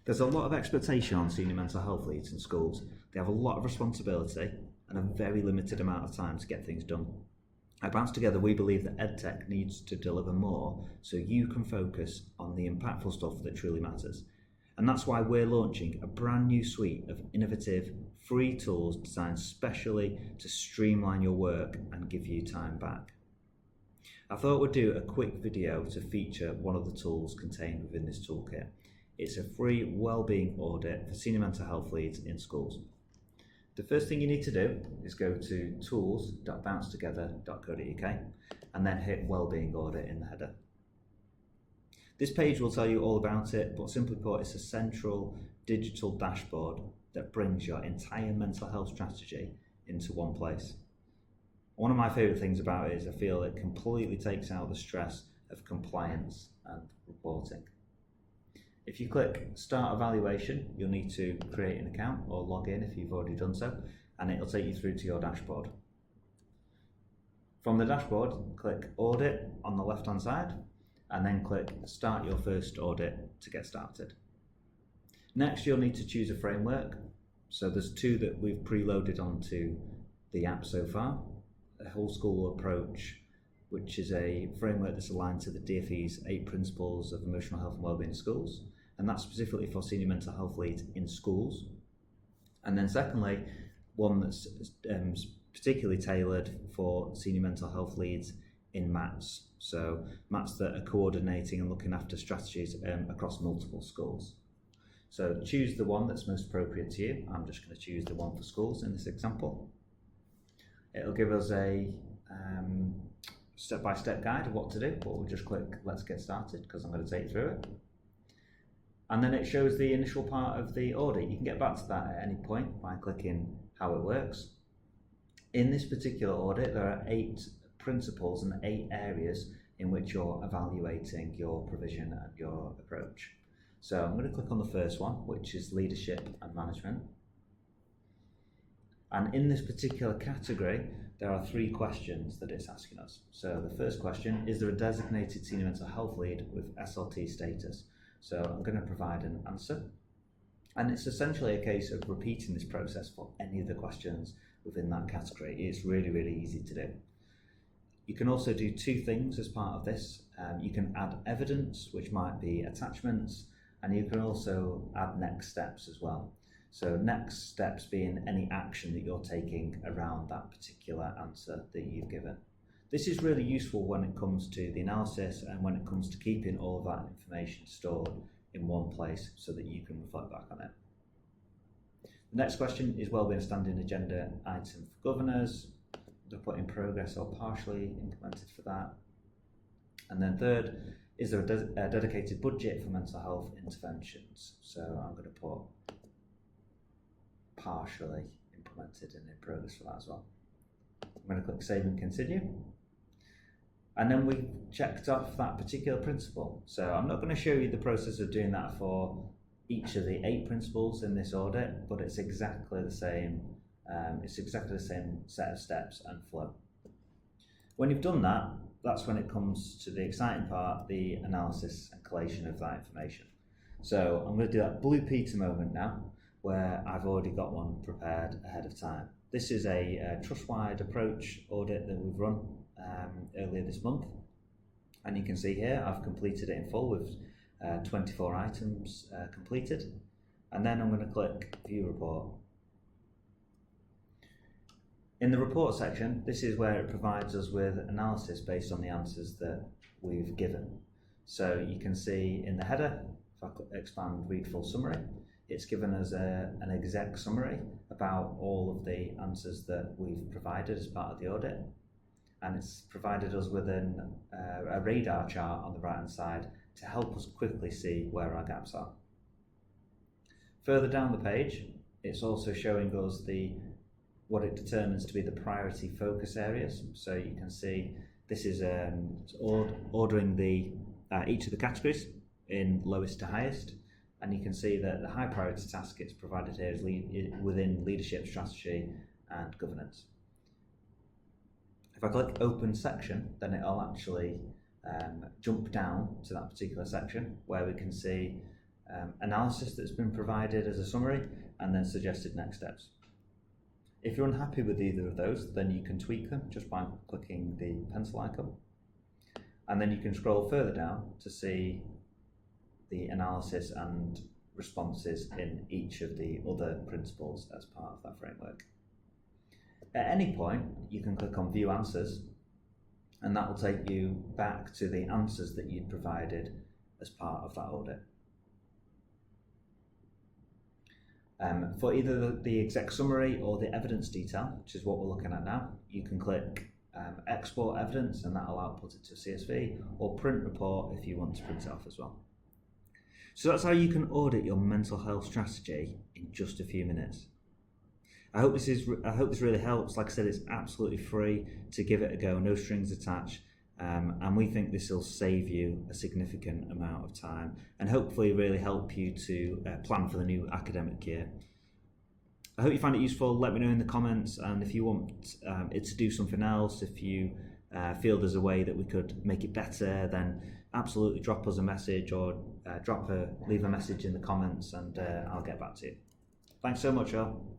There's a lot of expectation on senior mental health leads in schools. They have a lot of responsibility and a very limited amount of time to get things done. At Bounce Together, we believe that EdTech needs to deliver more so you can focus on the impactful stuff that truly matters. And that's why we're launching a brand new suite of innovative, free tools designed specially to streamline your work and give you time back. I thought we'd do a quick video to feature one of the tools contained within this toolkit. It's a free wellbeing audit for senior mental health leads in schools. The first thing you need to do is go to tools.bouncetogether.co.uk and then hit wellbeing audit in the header. This page will tell you all about it, but simply put, it's a central digital dashboard that brings your entire mental health strategy into one place. One of my favourite things about it is I feel it completely takes out the stress of compliance and reporting. If you click Start Evaluation, you'll need to create an account or log in if you've already done so, and it'll take you through to your dashboard. From the dashboard, click Audit on the left-hand side, and then click Start Your First Audit to get started. Next, you'll need to choose a framework. So there's two that we've preloaded onto the app so far. A whole school approach, which is a framework that's aligned to the DfE's 8 principles of emotional health and wellbeing in schools, and that's specifically for senior mental health leads in schools. And then secondly, one that's particularly tailored for senior mental health leads in MATs. So MATs that are coordinating and looking after strategies across multiple schools. So choose the one that's most appropriate to you. I'm just going to choose the one for schools in this example. It'll give us a step-by-step guide of what to do, but we'll just click Let's Get Started because I'm going to take you through it. And then it shows the initial part of the audit. You can get back to that at any point by clicking How It Works. In this particular audit, there are 8 principles and 8 areas in which you're evaluating your provision and your approach. So I'm going to click on the first one, which is leadership and management. And in this particular category, there are 3 questions that it's asking us. So the first question, is there a designated senior mental health lead with SLT status? So I'm going to provide an answer. And it's essentially a case of repeating this process for any of the questions within that category. It's really, really easy to do. You can also do 2 things as part of this. You can add evidence, which might be attachments, and you can also add next steps as well. So next steps being any action that you're taking around that particular answer that you've given. This is really useful when it comes to the analysis and when it comes to keeping all of that information stored in one place so that you can reflect back on it. The next question is wellbeing standing agenda item for governors. They'll put in progress or partially implemented for that. And then third, is there a dedicated budget for mental health interventions? So I'm going to put partially implemented and in progress for that as well. I'm going to click Save and Continue. And then we've checked off that particular principle. So I'm not going to show you the process of doing that for each of the 8 principles in this audit, but it's exactly the same. It's exactly the same set of steps and flow. When you've done that, that's when it comes to the exciting part, the analysis and collation of that information. So I'm going to do that Blue Peter moment now, where I've already got one prepared ahead of time. This is a trust-wide approach audit that we've run earlier this month. And you can see here, I've completed it in full with 24 items completed. And then I'm going to click View Report. In the report section, this is where it provides us with analysis based on the answers that we've given. So you can see in the header, if I expand Read Full Summary, it's given us an exec summary about all of the answers that we've provided as part of the audit. And it's provided us with a radar chart on the right hand side to help us quickly see where our gaps are. Further down the page, it's also showing us what it determines to be the priority focus areas. So you can see this is ordering each of the categories in lowest to highest, and you can see that the high priority task it's provided here is within leadership, strategy and governance. If I click open section, then it'll actually jump down to that particular section where we can see analysis that's been provided as a summary, and then suggested next steps. If you're unhappy with either of those, then you can tweak them just by clicking the pencil icon. And then you can scroll further down to see the analysis and responses in each of the other principles as part of that framework. At any point, you can click on View Answers, and that will take you back to the answers that you'd provided as part of that audit. For either the exec summary or the evidence detail, which is what we're looking at now, you can click Export Evidence, and that'll output it to CSV, or Print Report if you want to print it off as well. So that's how you can audit your mental health strategy in just a few minutes. I hope this really helps. Like I said, it's absolutely free to give it a go, no strings attached, and we think this will save you a significant amount of time and hopefully really help you to plan for the new academic year. I hope you find it useful. Let me know in the comments, and if you want it to do something else, if you feel there's a way that we could make it better, then absolutely drop us a message or leave a message in the comments, and I'll get back to you. Thanks so much, all.